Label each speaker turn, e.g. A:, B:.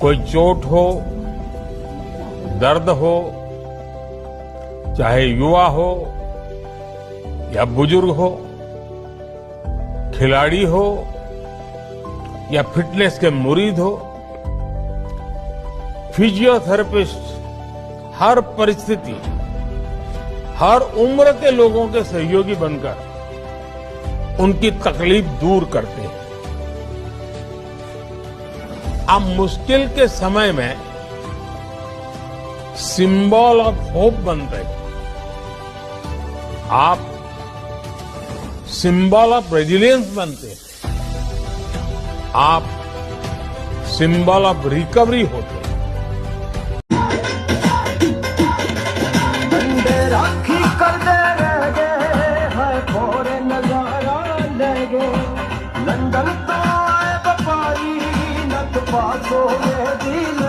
A: कोई चोट हो, दर्द हो, चाहे युवा हो या बुजुर्ग हो, खिलाड़ी हो या फिटनेस के मुरीद हो, फिजियोथेरेपिस्ट हर परिस्थिति, हर उम्र के लोगों के सहयोगी बनकर उनकी तकलीफ दूर करते हैं। आप मुश्किल के समय में सिंबल ऑफ होप बनते हैं। आप सिंबल ऑफ रेजिलियंस बनते हैं। आप सिंबल ऑफ रिकवरी होते हैं।
B: राखी करते रह गए है भोरे नजारा ले गए लंदन तो आए व्यापारी नत पासों में दिल